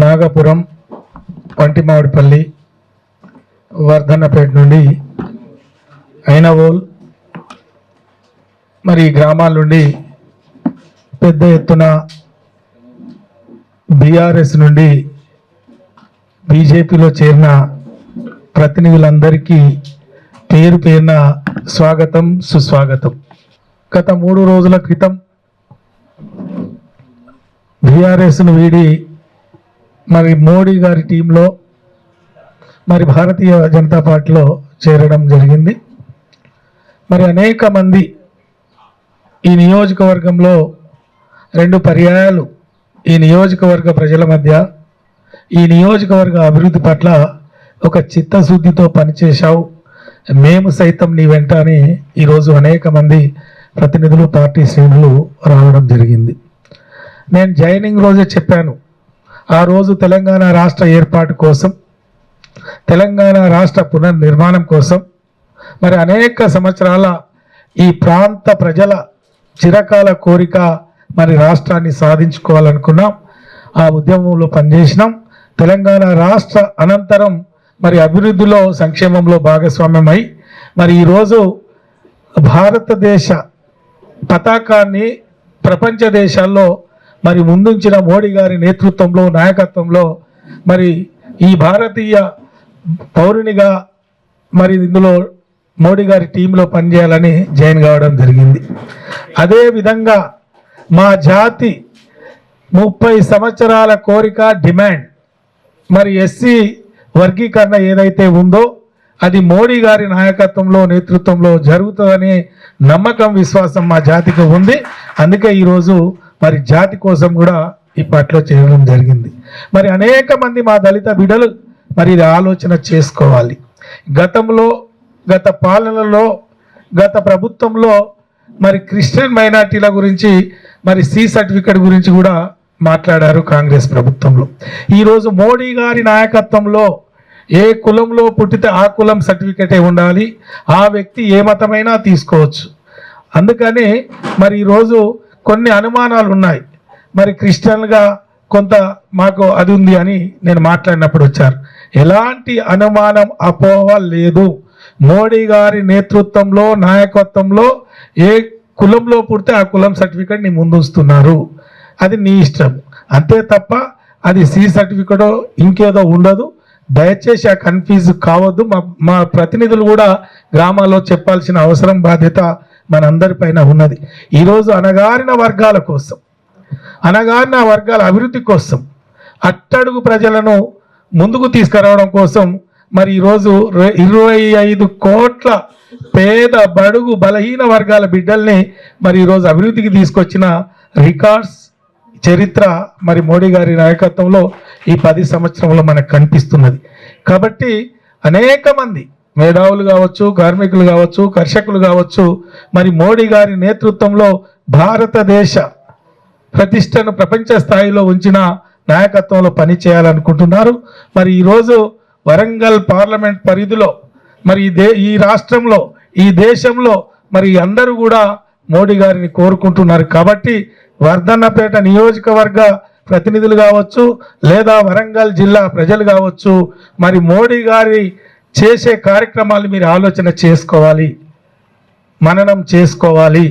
నాగపురం, వంటిమామిడిపల్లి, వర్ధన్నపేట నుండి ఐనవోల్ మరి గ్రామాల నుండి పెద్ద ఎత్తున బీఆర్ఎస్ నుండి బీజేపీలో చేరిన ప్రతినిధులందరికీ పేరు పేరున స్వాగతం, సుస్వాగతం. గత 3 రోజుల క్రితం బీఆర్ఎస్ను వీడి మరి మోడీ గారి టీంలో మరి భారతీయ జనతా పార్టీలో చేరడం జరిగింది. మరి అనేక మంది ఈ నియోజకవర్గంలో 2 పర్యాయాలు ఈ నియోజకవర్గ ప్రజల మధ్య ఈ నియోజకవర్గ అభివృద్ధి పట్ల ఒక చిత్తశుద్ధితో పనిచేశావు, మేము సైతం నీ వెంట అని ఈరోజు అనేక మంది ప్రతినిధులు, పార్టీ శ్రేణులు రావడం జరిగింది. నేను జాయినింగ్ రోజే చెప్పాను, ఆ రోజు తెలంగాణ రాష్ట్ర ఏర్పాటు కోసం, తెలంగాణ రాష్ట్ర పునర్నిర్మాణం కోసం, మరి అనేక సంవత్సరాల ఈ ప్రాంత ప్రజల చిరకాల కోరిక మరి రాష్ట్రాన్ని సాధించుకోవాలనుకున్నాం. ఆ ఉద్యమంలో పనిచేసినాం. తెలంగాణ రాష్ట్ర అనంతరం మరి అభివృద్ధిలో, సంక్షేమంలో భాగస్వామ్యమై మరి ఈరోజు భారతదేశ పతాకాన్ని ప్రపంచ దేశాల్లో మరి ముందుంచిన మోడీ గారి నేతృత్వంలో, నాయకత్వంలో మరి ఈ భారతీయ పౌరునిగా మరి ఇందులో మోడీ గారి టీంలో పనిచేయాలని జాయిన్ కావడం జరిగింది. అదేవిధంగా మా జాతి 30 సంవత్సరాల కోరిక, డిమాండ్ మరి ఎస్సీ వర్గీకరణ ఏదైతే ఉందో అది మోడీ గారి నాయకత్వంలో, నేతృత్వంలో జరుగుతుందనే నమ్మకం, విశ్వాసం మా జాతికి ఉంది. అందుకే ఈరోజు మరి జాతి కోసం కూడా ఈ పార్టీలో చేరడం జరిగింది. మరి అనేక మంది మా దళిత బిడ్డలు మరి ఇది ఆలోచన చేసుకోవాలి. గతంలో, గత పాలనలో, గత ప్రభుత్వంలో మరి క్రిస్టియన్ మైనార్టీల గురించి మరి సి సర్టిఫికేట్ గురించి కూడా మాట్లాడారు కాంగ్రెస్ ప్రభుత్వంలో. ఈరోజు మోడీ గారి నాయకత్వంలో ఏ కులంలో పుట్టితే ఆ కులం సర్టిఫికేటే ఉండాలి, ఆ వ్యక్తి ఏ మతమైనా తీసుకోవచ్చు. అందుకని మరి ఈరోజు కొన్ని అనుమానాలు ఉన్నాయి. మరి క్రిస్టియన్గా కొంత మాకు అది ఉంది అని నేను మాట్లాడినప్పుడు వచ్చారు. ఎలాంటి అనుమానం, అపోహ లేదు. మోడీ గారి నేతృత్వంలో, నాయకత్వంలో ఏ కులంలో పుడితే ఆ కులం సర్టిఫికేట్ నీ ముందు ఉంచుతున్నారు. అది నీ ఇష్టం, అంతే తప్ప అది సి సర్టిఫికేటో ఇంకేదో ఉండదు. దయచేసి ఆ కన్ఫ్యూజ్ కావద్దు. మా ప్రతినిధులు కూడా గ్రామాల్లో చెప్పాల్సిన అవసరం, బాధ్యత మనందరిపైన ఉన్నది. ఈరోజు అణగారిన వర్గాల కోసం, అణగారిన వర్గాల అభివృద్ధి కోసం, అట్టడుగు ప్రజలను ముందుకు తీసుకురావడం కోసం మరి ఈరోజు 25 కోట్ల పేద, బడుగు, బలహీన వర్గాల బిడ్డల్ని మరి ఈరోజు అభివృద్ధికి తీసుకొచ్చిన రికార్డ్స్, చరిత్ర మరి మోడీ గారి నాయకత్వంలో ఈ 10 సంవత్సరంలో మనకు కనిపిస్తున్నది. కాబట్టి అనేక మంది మేధావులు కావచ్చు, కార్మికులు కావచ్చు, కర్షకులు కావచ్చు మరి మోడీ గారి నేతృత్వంలో భారతదేశ ప్రతిష్టను ప్రపంచ స్థాయిలో ఉంచిన నాయకత్వంలో పనిచేయాలనుకుంటున్నారు. మరి ఈరోజు వరంగల్ పార్లమెంట్ పరిధిలో మరి ఈ రాష్ట్రంలో, ఈ దేశంలో మరి అందరూ కూడా మోడీ గారిని కోరుకుంటున్నారు. కాబట్టి వర్ధన్నపేట నియోజకవర్గ ప్రతినిధులు కావచ్చు, లేదా వరంగల్ జిల్లా ప్రజలు కావచ్చు, మరి మోడీ గారి చేసే కార్యక్రమాలు మీరు ఆలోచన చేసుకోవాలి, మననం చేసుకోవాలి.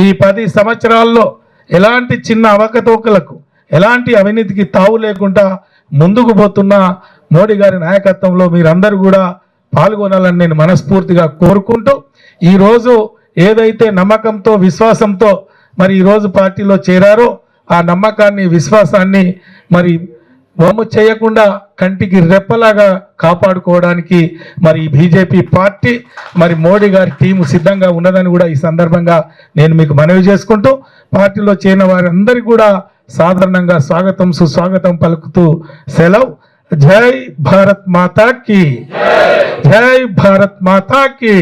ఈ 10 సంవత్సరాల్లో ఎలాంటి చిన్న అవకతవకలకు, ఎలాంటి అవినీతికి తావు లేకుండా ముందుకు పోతున్న మోడీ గారి నాయకత్వంలో మీరందరూ కూడా పాల్గొనాలని నేను మనస్ఫూర్తిగా కోరుకుంటూ, ఈరోజు ఏదైతే నమ్మకంతో, విశ్వాసంతో మరి ఈరోజు పార్టీలో చేరారో ఆ నమ్మకాన్ని, విశ్వాసాన్ని మరి వమ్ము చేయకుండా కంటికి రెప్పలాగా కాపాడుకోవడానికి మరి బీజేపీ పార్టీ మరి మోడీ గారి టీము సిద్ధంగా ఉన్నదని కూడా ఈ సందర్భంగా నేను మీకు మనవి చేసుకుంటూ, పార్టీలో చేరిన వారందరికీ కూడా సాధారణంగా స్వాగతం, సుస్వాగతం పలుకుతూ సెలవు. జై భారత్ మాతా की, జై భారత్ మాతా की,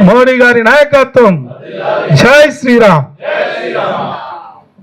మోడీ గారి నాయకత్వం. జై శ్రీరామ్.